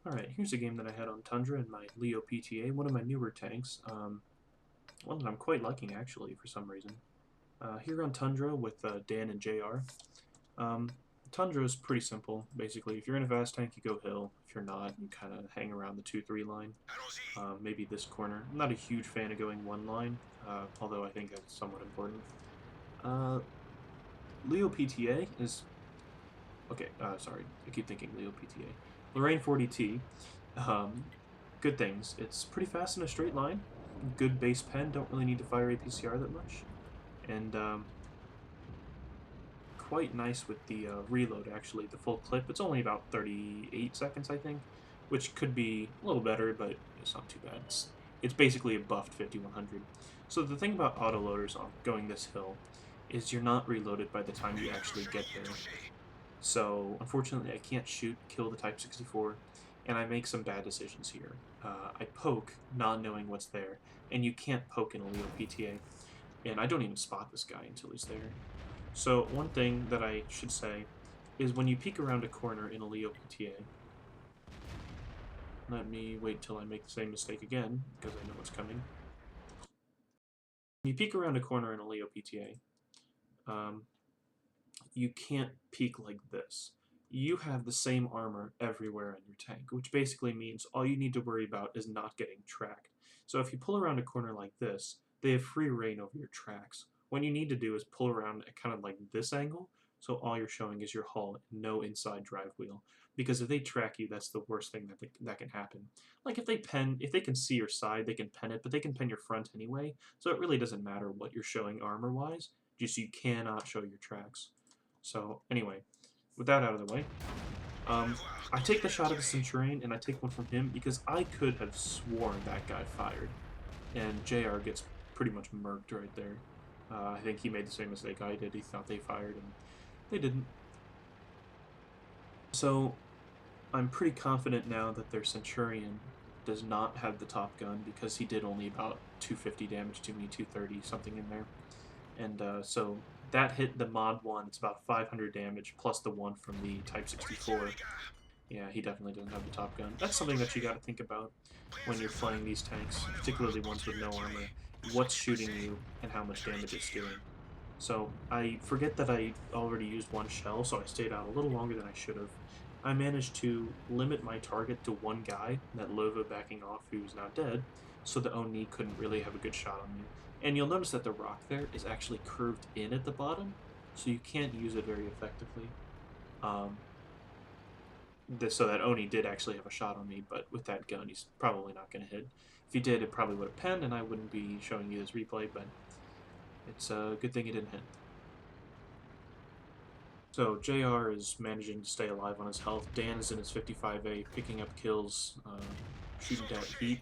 Alright, here's a game that I had on Tundra in my Leo PTA, one of my newer tanks. One that I'm quite liking, actually, for some reason. Here on Tundra with Dan and JR. Um, Tundra is pretty simple, basically. If you're in a fast tank, you go hill. If you're not, you kind of hang around the 2-3 line. Maybe this corner. I'm not a huge fan of going one line, although I think that's somewhat important. Leo PTA is... Okay, sorry. I keep thinking Leo PTA. Lorr 40t. Good things. It's pretty fast in a straight line. Good base pen. Don't really need to fire APCR that much. And quite nice with the reload, actually. The full clip. It's only about 38 seconds, I think, which could be a little better, but it's not too bad. It's basically a buffed 5100. So the thing about autoloaders on going this hill is you're not reloaded by the time you actually get there. So, unfortunately, I can't kill the Type 64, and I make some bad decisions here. I poke, not knowing what's there, and you can't poke in a Leo PTA, and I don't even spot this guy until he's there. So, one thing that I should say is when you peek around a corner in a Leo PTA, let me wait till I make the same mistake again, because I know what's coming. When you peek around a corner in a Leo PTA, you can't peek like this. You have the same armor everywhere in your tank, which basically means all you need to worry about is not getting tracked. So if you pull around a corner like this, they have free reign over your tracks. What you need to do is pull around at kind of like this angle, so all you're showing is your hull and no inside drive wheel. Because if they track you, that's the worst thing that can happen. Like if they can see your side, they can pen it, but they can pen your front anyway, so it really doesn't matter what you're showing armor-wise, just you cannot show your tracks. So, anyway, with that out of the way, I take the shot at the Centurion, and I take one from him because I could have sworn that guy fired. And JR gets pretty much murked right there. I think he made the same mistake I did. He thought they fired, and they didn't. So, I'm pretty confident now that their Centurion does not have the top gun because he did only about 250 damage to me, 230, something in there. And so that hit the mod 1, it's about 500 damage, plus the one from the Type 64. Yeah, he definitely doesn't have the top gun. That's something that you gotta think about when you're playing these tanks, particularly ones with no armor. What's shooting you, and how much damage it's doing. So, I forget that I already used one shell, so I stayed out a little longer than I should have. I managed to limit my target to one guy, that Lova backing off who's now dead, so the Oni couldn't really have a good shot on me. And you'll notice that the rock there is actually curved in at the bottom, so you can't use it very effectively. So that Oni did actually have a shot on me, but with that gun, he's probably not going to hit. If he did, it probably would have penned, and I wouldn't be showing you this replay, but it's a good thing he didn't hit. So JR is managing to stay alive on his health. Dan is in his 55A, picking up kills, shooting down heat.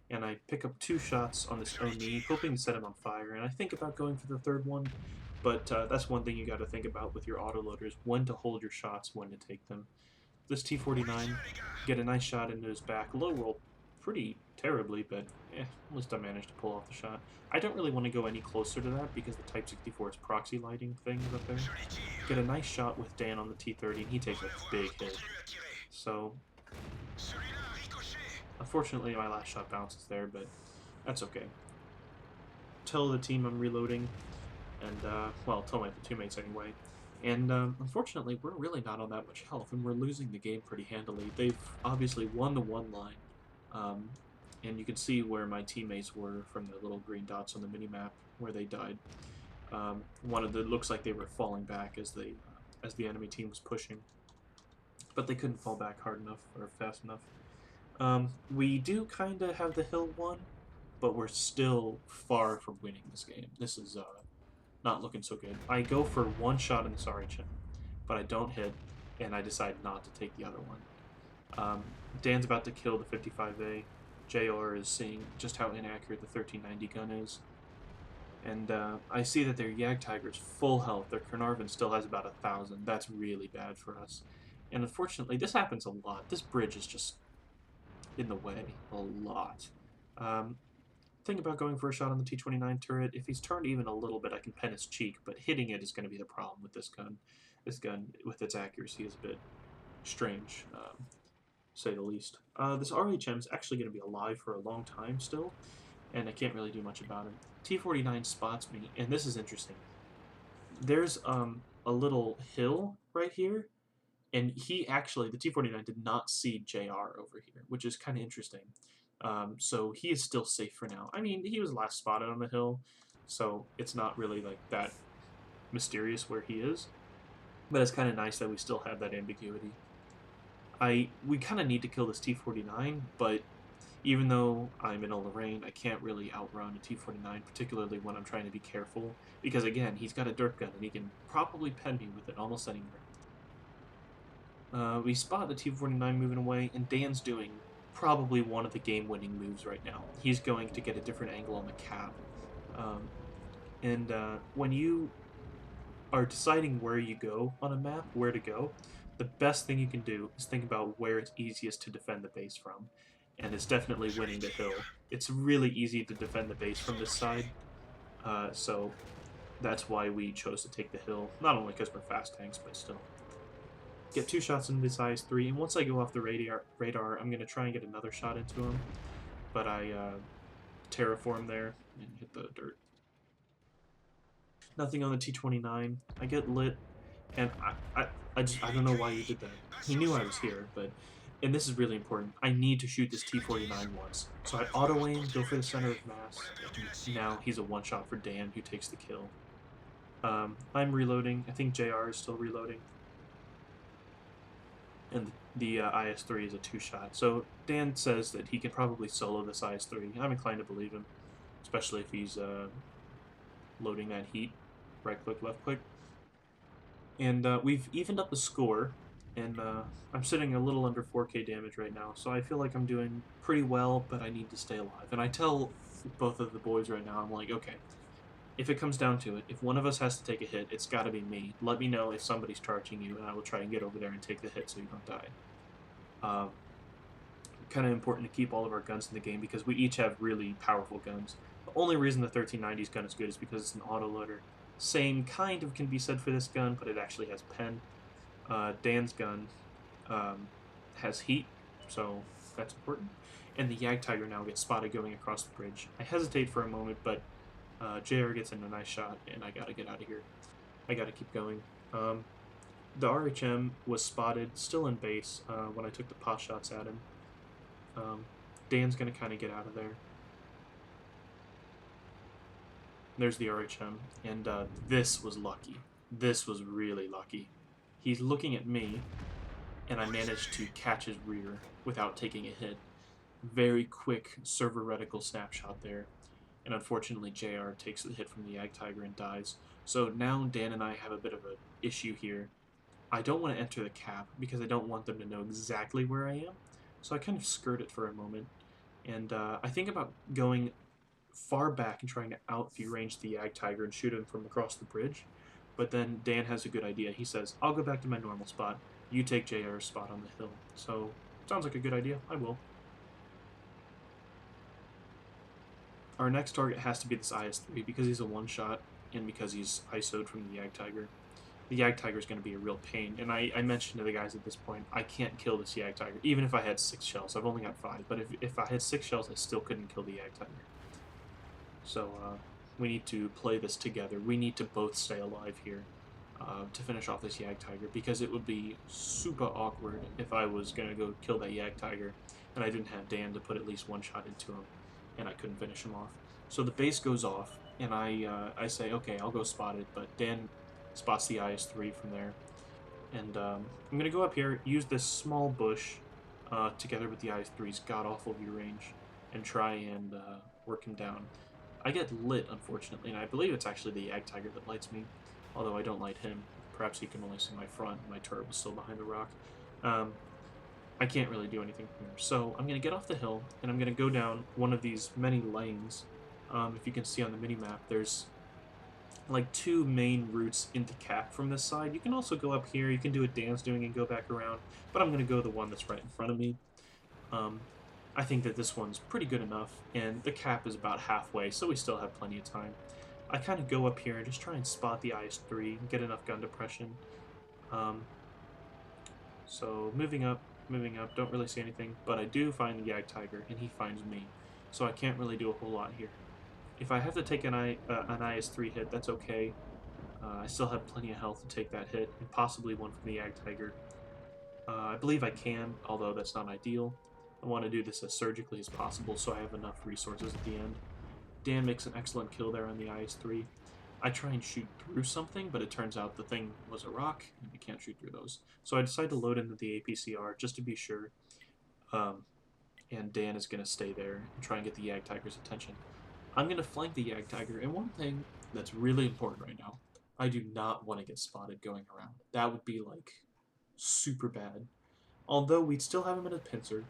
And I pick up 2 shots on this Oni, hoping to set him on fire. And I think about going for the third one, but that's one thing you got to think about with your autoloaders, when to hold your shots, when to take them. This T-49, get a nice shot into his back, low roll pretty terribly, but at least I managed to pull off the shot. I don't really want to go any closer to that because the Type 64's proxy lighting thing is up there. Get a nice shot with Dan on the T-30, and he takes a big hit. So, unfortunately, my last shot bounces there, but that's okay. Tell the team I'm reloading, and, well, tell my teammates anyway. And unfortunately, we're really not on that much health, and we're losing the game pretty handily. They've obviously won the one line, and you can see where my teammates were from the little green dots on the minimap where they died. One of the looks like they were falling back as the enemy team was pushing, but they couldn't fall back hard enough or fast enough. We do kind of have the hill won, but we're still far from winning this game. This is not looking so good. I go for one shot in the sorry chin, but I don't hit, and I decide not to take the other one. Dan's about to kill the 55A. JR is seeing just how inaccurate the 1390 gun is. And I see that their Jagdtiger's full health. Their Carnarvon still has about 1,000. That's really bad for us. And unfortunately, this happens a lot. This bridge is just in the way a lot. Thing about going for a shot on the T-29 turret, if he's turned even a little bit, I can pen his cheek, but hitting it is going to be the problem with this gun. This gun, with its accuracy, is a bit strange. say the least. This RHM is actually going to be alive for a long time still, and I can't really do much about him. T-49 spots me, and this is interesting. There's a little hill right here, and he actually, the T-49 did not see JR over here, which is kind of interesting. So he is still safe for now. I mean, he was last spotted on the hill, so it's not really like that mysterious where he is. But it's kind of nice that we still have that ambiguity. We kind of need to kill this T-49, but even though I'm in a Lorraine, I can't really outrun a T-49, particularly when I'm trying to be careful, because again, he's got a dirt gun, and he can probably pen me with it almost anywhere. We spot the T-49 moving away, and Dan's doing probably one of the game-winning moves right now. He's going to get a different angle on the cap. When you are deciding where you go on a map, where to go, the best thing you can do is think about where it's easiest to defend the base from. And it's definitely winning the hill. It's really easy to defend the base from this side, so that's why we chose to take the hill. Not only because we're fast tanks, but still. Get 2 shots into this IS-3, and once I go off the radar, I'm going to try and get another shot into him. But I terraform there and hit the dirt. Nothing on the T-29. I get lit, and I don't know why he did that. He knew I was here, but, and this is really important, I need to shoot this T-49 once. So I auto-aim, go for the center of mass, and now he's a one-shot for Dan, who takes the kill. I'm reloading. I think JR is still reloading. And the IS-3 is a 2-shot. So Dan says that he can probably solo this IS-3. I'm inclined to believe him, especially if he's loading that heat. Right-click, left-click. And we've evened up the score, and I'm sitting a little under 4k damage right now, so I feel like I'm doing pretty well, but I need to stay alive. And I tell both of the boys right now, I'm like, okay, if it comes down to it, if one of us has to take a hit, it's got to be me. Let me know if somebody's charging you, and I will try and get over there and take the hit so you don't die. Kind of important to keep all of our guns in the game because we each have really powerful guns. The only reason the 1390's gun is good is because it's an autoloader. Same kind of can be said for this gun, but it actually has pen. Dan's gun has heat, so that's important. And the Jagdtiger now gets spotted going across the bridge. I hesitate for a moment, but JR gets in a nice shot, and I gotta get out of here. I gotta keep going. The RHM was spotted, still in base, when I took the pot shots at him. Dan's gonna kind of get out of there. There's the RHM, and this was lucky. This was really lucky. He's looking at me, and I managed to catch his rear without taking a hit. Very quick server reticle snapshot there, and unfortunately JR takes the hit from the Jagdtiger and dies. So now Dan and I have a bit of an issue here. I don't want to enter the cap because I don't want them to know exactly where I am, so I kind of skirt it for a moment, and I think about going far back and trying to out-view range the Jagdtiger and shoot him from across the bridge. But then Dan has a good idea. He says, I'll go back to my normal spot. You take JR's spot on the hill. So, sounds like a good idea. I will. Our next target has to be this IS-3 because he's a one-shot and because he's ISO'd from the Jagdtiger. The Jagdtiger is going to be a real pain. And I mentioned to the guys at this point, I can't kill this Jagdtiger, even if I had 6 shells. I've only got 5, but if I had 6 shells, I still couldn't kill the Jagdtiger. So we need to play this together. We need to both stay alive here to finish off this Jagdtiger, because it would be super awkward if I was going to go kill that Jagdtiger and I didn't have Dan to put at least one shot into him and I couldn't finish him off. So the base goes off and I say, okay, I'll go spot it, but Dan spots the IS-3 from there. And I'm going to go up here, use this small bush together with the IS-3's god-awful view range and try and work him down. I get lit, unfortunately, and I believe it's actually the Jagdtiger that lights me, although I don't light him. Perhaps he can only see my front, my turret was still behind the rock. I can't really do anything from here. So I'm going to get off the hill, and I'm going to go down one of these many lanes. If you can see on the mini-map, there's like 2 main routes into cap from this side. You can also go up here, you can do what Dan's doing and go back around, but I'm going to go the one that's right in front of me. I think that this one's pretty good enough, and the cap is about halfway, so we still have plenty of time. I kind of go up here and just try and spot the IS-3 and get enough gun depression. So moving up, moving up, don't really see anything, but I do find the Yag Tiger, and he finds me, so I can't really do a whole lot here. If I have to take an IS-3 hit, that's okay. I still have plenty of health to take that hit, and possibly one from the Yag Tiger. I believe I can, although that's not ideal. I want to do this as surgically as possible so I have enough resources at the end. Dan makes an excellent kill there on the IS-3. I try and shoot through something, but it turns out the thing was a rock, and you can't shoot through those. So I decide to load into the APCR just to be sure, and Dan is going to stay there and try and get the Yag Tiger's attention. I'm going to flank the Yag Tiger, and one thing that's really important right now, I do not want to get spotted going around. That would be, like, super bad. Although we'd still have him in a pincer,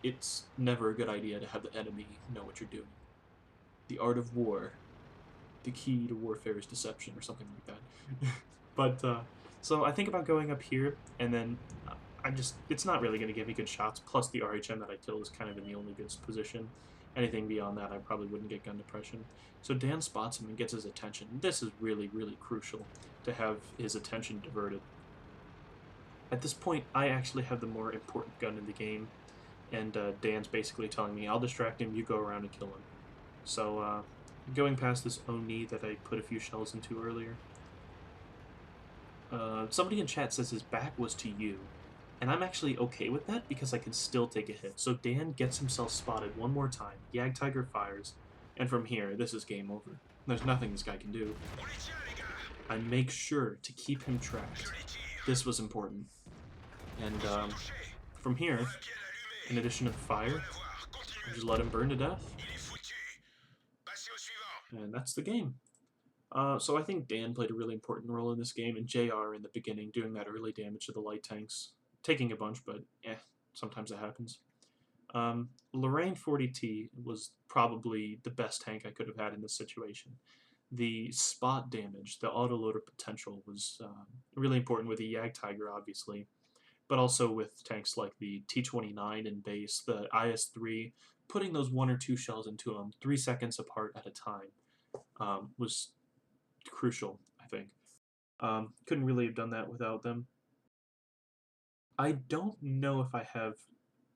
it's never a good idea to have the enemy know what you're doing. The art of war. The key to warfare is deception, or something like that. But, so I think about going up here, and then it's not really going to give me good shots, plus the RHM that I kill is kind of in the only good position. Anything beyond that, I probably wouldn't get gun depression. So Dan spots him and gets his attention. This is really, really crucial to have his attention diverted. At this point, I actually have the more important gun in the game, and Dan's basically telling me, I'll distract him, you go around and kill him. So, going past this Oni that I put a few shells into earlier, somebody in chat says his back was to you, and I'm actually okay with that because I can still take a hit. So Dan gets himself spotted one more time, Yag Tiger fires, and from here, this is game over. There's nothing this guy can do. I make sure to keep him tracked. This was important. And from here, in addition to the fire, I just let him burn to death. And that's the game. So I think Dan played a really important role in this game, and JR in the beginning doing that early damage to the light tanks. Taking a bunch, but sometimes it happens. Lorr 40t was probably the best tank I could have had in this situation. The spot damage, the autoloader potential was really important with the Yag Tiger, obviously, but also with tanks like the T-29 in base, the IS-3, putting those 1 or 2 shells into them 3 seconds apart at a time was crucial, I think. Couldn't really have done that without them. I don't know if I have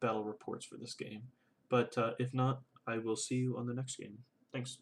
battle reports for this game, but if not, I will see you on the next game. Thanks.